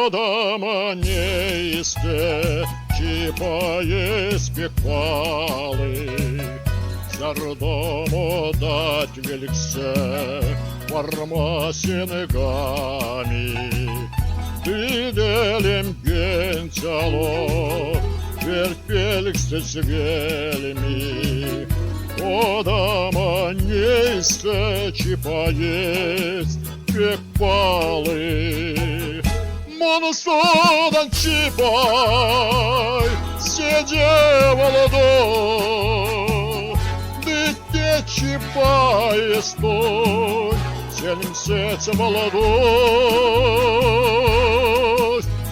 Одаманейське чіпає спеквали, зардому дать великсе вармасі ногами. Диделем генцало, верпеликсе с вельми. Одаманейське чіпає спеквали. Моносодан чипай, сидевала до, дитя чипай, стой, зелень сердце молодой,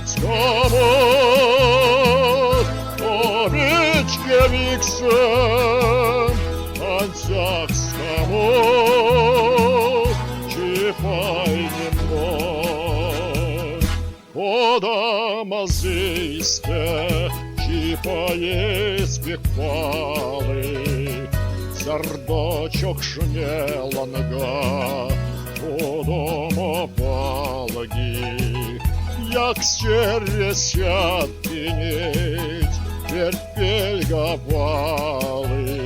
скамот, овечки виксен, танцах скамот, чипай немной. Одамазийське чіпає спеквали, зардочок шнела нога, подома палаги, як стересят пенеть, верпель гавали.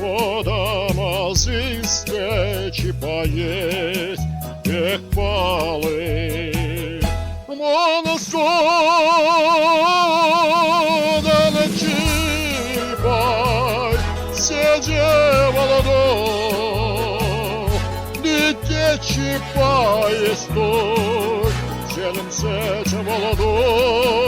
Одамазийське чіпає спеквали, моносодан чипай, сидевала до, дитя чипай, стой, зелень сердце молодой.